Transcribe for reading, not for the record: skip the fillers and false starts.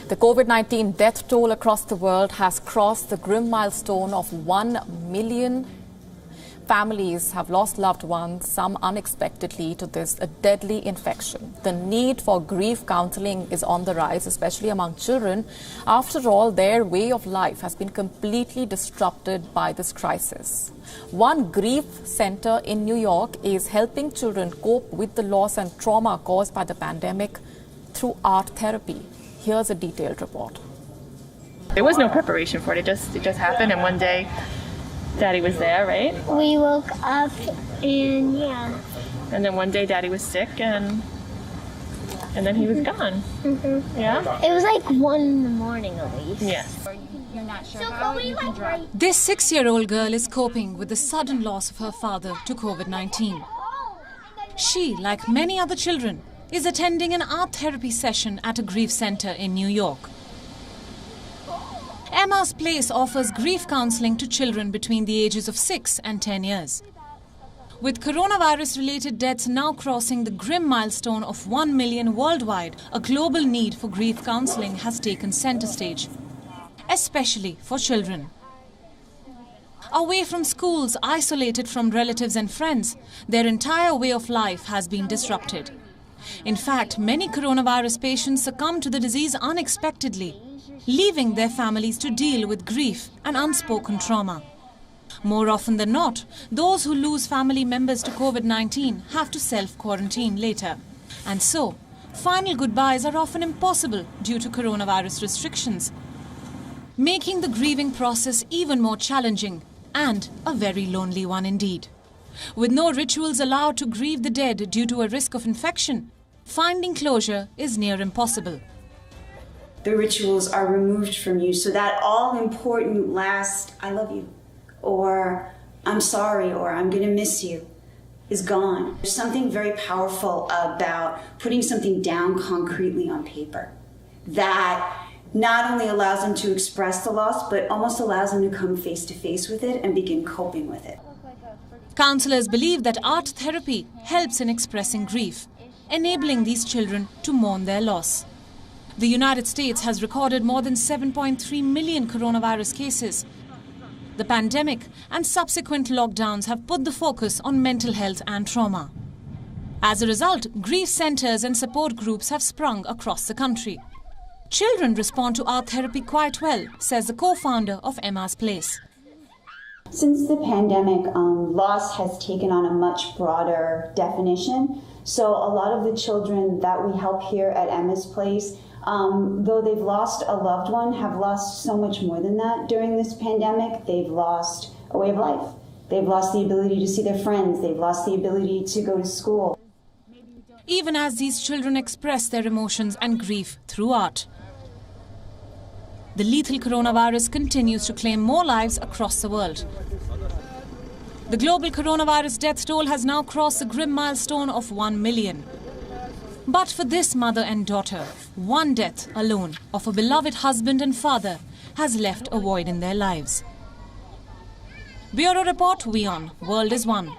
The COVID-19 death toll across the world has crossed the grim milestone of 1 million. Families have lost loved ones, some unexpectedly, to this deadly infection. The need for grief counseling is on the rise, especially among children. After all, their way of life has been completely disrupted by this crisis. One grief center in New York is helping children cope with the loss and trauma caused by the pandemic through art therapy. Here's a detailed report. There was no preparation for it. It just happened, and one day Daddy was there, right? We woke up and yeah. And then one day Daddy was sick and then he was gone. Mm-hmm. Yeah? It was like 1 in the morning at least. Yes. You're not sure how you can drive. This 6-year-old girl is coping with the sudden loss of her father to COVID-19. She, like many other children, is attending an art therapy session at a grief center in New York. Emma's Place offers grief counseling to children between the ages of 6 and 10 years. With coronavirus-related deaths now crossing the grim milestone of 1 million worldwide, a global need for grief counseling has taken center stage, especially for children. Away from schools, isolated from relatives and friends, their entire way of life has been disrupted. In fact, many coronavirus patients succumb to the disease unexpectedly, leaving their families to deal with grief and unspoken trauma. More often than not, those who lose family members to COVID-19 have to self-quarantine later. And so, final goodbyes are often impossible due to coronavirus restrictions, making the grieving process even more challenging and a very lonely one indeed. With no rituals allowed to grieve the dead due to a risk of infection, finding closure is near impossible. The rituals are removed from you, so that all-important last, I love you, or I'm sorry, or I'm gonna miss you, is gone. There's something very powerful about putting something down concretely on paper that not only allows them to express the loss, but almost allows them to come face to face with it and begin coping with it. Counselors believe that art therapy helps in expressing grief, enabling these children to mourn their loss. The United States has recorded more than 7.3 million coronavirus cases. The pandemic and subsequent lockdowns have put the focus on mental health and trauma. As a result, grief centers and support groups have sprung across the country. Children respond to art therapy quite well, says the co-founder of Emma's Place. Since the pandemic, loss has taken on a much broader definition. So a lot of the children that we help here at Emma's Place, though they've lost a loved one, have lost so much more than that during this pandemic. They've lost a way of life. They've lost the ability to see their friends. They've lost the ability to go to school. Even as these children express their emotions and grief through art. The lethal coronavirus continues to claim more lives across the world. The global coronavirus death toll has now crossed the grim milestone of 1 million. But for this mother and daughter, one death alone of a beloved husband and father has left a void in their lives. Bureau Report, WION, World is One.